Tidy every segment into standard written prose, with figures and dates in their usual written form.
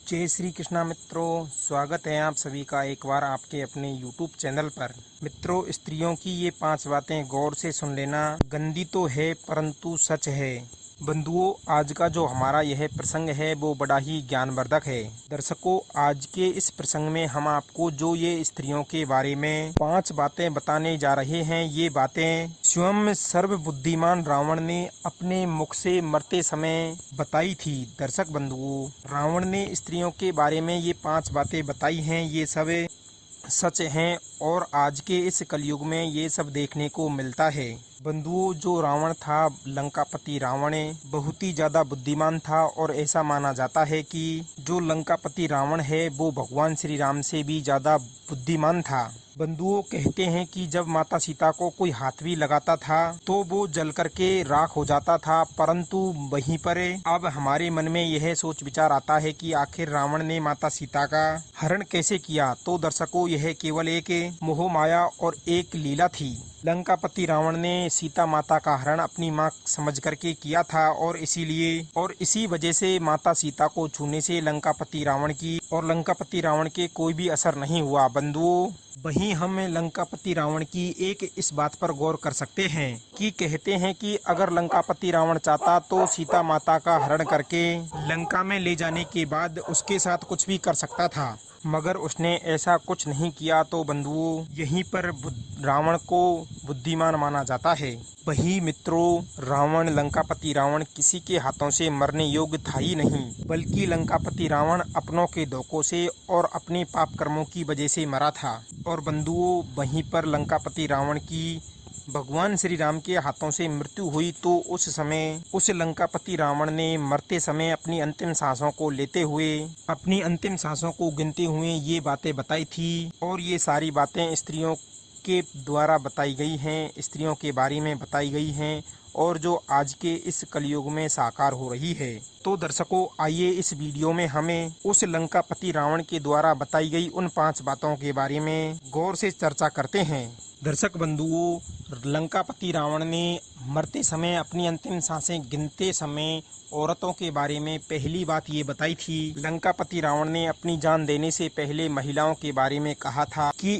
जय श्री कृष्णा मित्रों, स्वागत है आप सभी का एक बार आपके अपने YouTube चैनल पर। मित्रों, स्त्रियों की ये 5 बातें गौर से सुन लेना। गंदी तो है परंतु सच है। बंधुओं, आज का जो हमारा यह प्रसंग है वो बड़ा ही ज्ञानवर्धक है। दर्शकों, आज के इस प्रसंग में हम आपको जो ये स्त्रियों के बारे में 5 बातें बताने जा रहे हैं, ये बातें स्वयं सर्वबुद्धिमान रावण ने अपने मुख से मरते समय बताई थी। दर्शक बंधुओं, रावण ने स्त्रियों के बारे में ये 5 बातें बताई हैं, ये सब सच हैं और आज के इस कलयुग में ये सब देखने को मिलता है। बंधुओं, जो रावण था, लंकापति रावण, बहुत ही ज़्यादा बुद्धिमान था और ऐसा माना जाता है कि जो लंकापति रावण है वो भगवान श्री राम से भी ज़्यादा बुद्धिमान था। बंधुओं, कहते हैं कि जब माता सीता को कोई हाथ भी लगाता था तो वो जल करके राख हो जाता था, परंतु वहीं पर अब हमारे मन में यह सोच विचार आता है कि आखिर रावण ने माता सीता का हरण कैसे किया। तो दर्शकों, यह केवल एक मोह माया और एक लीला थी। लंकापति रावण ने सीता माता का हरण अपनी मां समझ करके किया था और इसी वजह से माता सीता को छूने से लंकापति रावण के कोई भी असर नहीं हुआ। बंधुओं, वहीं हम लंकापति रावण की एक इस बात पर गौर कर सकते हैं कि कहते हैं कि अगर लंकापति रावण चाहता तो सीता माता का हरण करके लंका में ले जाने के बाद उसके साथ कुछ भी कर सकता था, मगर उसने ऐसा कुछ नहीं किया। तो बंधुओं, यहीं पर रावण को बुद्धिमान माना जाता है। वही मित्रों, रावण लंकापति रावण किसी के हाथों से मरने योग्य था ही नहीं, बल्कि लंकापति रावण अपनों के धोखों से और अपने पाप कर्मों की वजह से मरा था। और बंधुओं, वहीं पर लंकापति रावण की भगवान श्री राम के हाथों से मृत्यु हुई तो उस समय उस लंकापति रावण ने मरते समय अपनी अंतिम सांसों को लेते हुए, अपनी अंतिम सांसों को गिनते हुए ये बातें बताई थी। और ये सारी बातें स्त्रियों के द्वारा बताई गई हैं, स्त्रियों के बारे में बताई गई हैं और जो आज के इस कलयुग में साकार हो रही है। तो दर्शकों, आइए इस वीडियो में हमें उस लंकापति रावण के द्वारा बताई गई उन 5 बातों के बारे में गौर से चर्चा करते हैं। दर्शक बंधुओं, लंकापति रावण ने मरते समय अपनी अंतिम सांसें गिनते समय औरतों के बारे में पहली बात ये बताई थी। लंकापति रावण ने अपनी जान देने से पहले महिलाओं के बारे में कहा था कि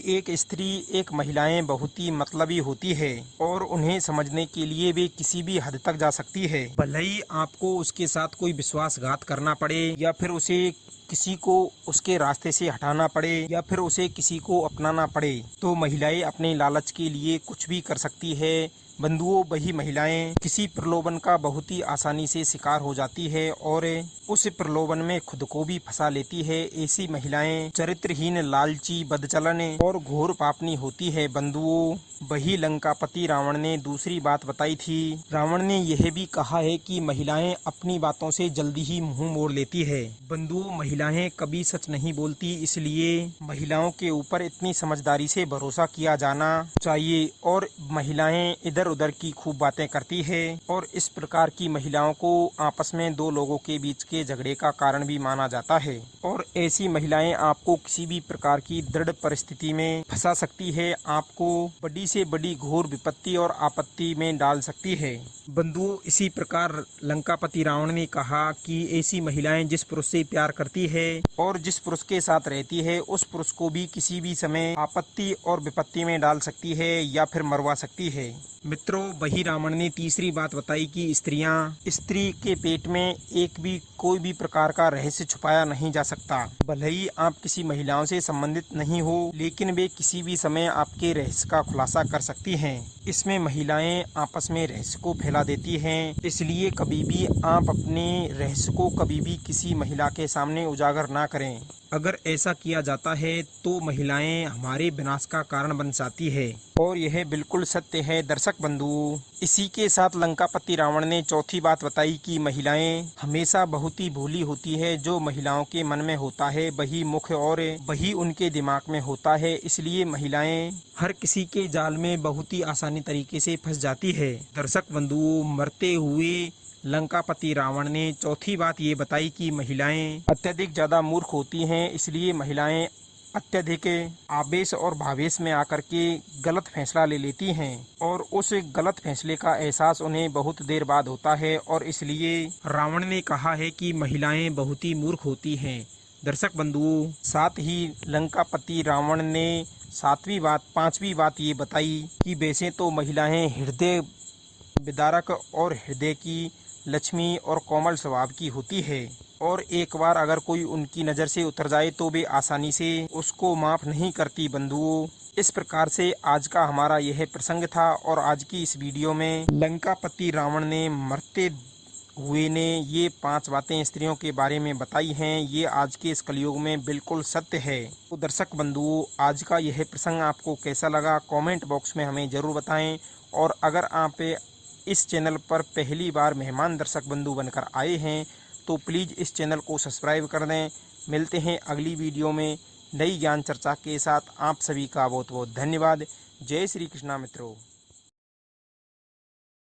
एक महिलाएं बहुत ही मतलबी होती है और उन्हें समझने के लिए वे किसी भी हद तक जा सकती है। भले ही आपको उसके साथ कोई विश्वासघात करना पड़े या फिर उसे किसी को उसके रास्ते से हटाना पड़े या फिर उसे किसी को अपनाना पड़े, तो महिलाएं अपने लालच के लिए कुछ भी कर सकती है। बंधुओं, वही महिलाएं किसी प्रलोभन का बहुत ही आसानी से शिकार हो जाती है और उस प्रलोभन में खुद को भी फंसा लेती है। ऐसी महिलाएं चरित्रहीन, लालची, बदचलन और घोर पापनी होती है। बंधुओं, वही लंकापति रावण ने दूसरी बात बताई थी। रावण ने यह भी कहा है कि महिलाएं अपनी बातों से जल्दी ही मुंह मोड़ लेती है। बंधुओं, महिलाएं कभी सच नहीं बोलती, इसलिए महिलाओं के ऊपर इतनी समझदारी से भरोसा किया जाना चाहिए। और महिलाएं इधर उधर की खूब बातें करती है और इस प्रकार की महिलाओं को आपस में 2 लोगों के बीच के झगड़े का कारण भी माना जाता है। और ऐसी महिलाएं आपको किसी भी प्रकार की दृढ़ परिस्थिति में फंसा सकती है, आपको बड़ी से बड़ी घोर विपत्ति और आपत्ति में डाल सकती है। बंधुओं, इसी प्रकार लंकापति रावण ने कहा कि ऐसी महिलाएं जिस पुरुष से प्यार करती है और जिस पुरुष के साथ रहती है उस पुरुष को भी किसी भी समय आपत्ति और विपत्ति में डाल सकती है या फिर मरवा सकती है। मित्रों, वही रावण ने तीसरी बात बताई कि स्त्री के पेट में कोई भी प्रकार का रहस्य छुपाया नहीं जा सकता। भले ही आप किसी महिलाओं से संबंधित नहीं हो, लेकिन वे किसी भी समय आपके रहस्य का खुलासा कर सकती हैं। इसमें महिलाएं आपस में रहस्य को फैला देती हैं, इसलिए कभी भी आप अपने रहस्य को कभी भी किसी महिला के सामने उजागर ना करें। अगर ऐसा किया जाता है तो महिलाएं हमारे विनाश का कारण बन जाती है और यह बिल्कुल सत्य है। दर्शक बंधुओं, इसी के साथ लंकापति रावण ने चौथी बात बताई कि महिलाएं हमेशा बहुत ही भोली होती है। जो महिलाओं के मन में होता है वही मुख और वही उनके दिमाग में होता है, इसलिए महिलाएं हर किसी के जाल में बहुत ही आसानी तरीके से फंस जाती है। दर्शक बंधुओं, मरते हुए लंकापति रावण ने चौथी बात ये बताई कि महिलाएं अत्यधिक ज़्यादा मूर्ख होती हैं, इसलिए महिलाएं अत्यधिक आवेश और भावेश में आकर के गलत फैसला ले लेती हैं और उस गलत फैसले का एहसास उन्हें बहुत देर बाद होता है। और इसलिए रावण ने कहा है कि महिलाएं बहुत ही मूर्ख होती हैं। दर्शक बंधुओं, साथ ही लंकापति रावण ने पांचवी बात ये बताई कि वैसे तो महिलाएं हृदय विदारक और हृदय की लक्ष्मी और कोमल स्वभाव की होती है और एक बार अगर कोई उनकी नज़र से उतर जाए तो वे आसानी से उसको माफ़ नहीं करती बंधुओं। इस प्रकार से आज का हमारा यह प्रसंग था और आज की इस वीडियो में लंकापति रावण ने मरते हुए ने ये 5 बातें स्त्रियों के बारे में बताई हैं। ये आज के इस कलयुग में बिल्कुल सत्य है। तो दर्शक बंधुओं, आज का यह प्रसंग आपको कैसा लगा कमेंट बॉक्स में हमें ज़रूर बताएं। और अगर आप इस चैनल पर पहली बार मेहमान दर्शक बंधु बनकर आए हैं तो प्लीज़ इस चैनल को सब्सक्राइब कर दें। मिलते हैं अगली वीडियो में नई ज्ञान चर्चा के साथ। आप सभी का बहुत बहुत धन्यवाद। जय श्री कृष्णा मित्रों।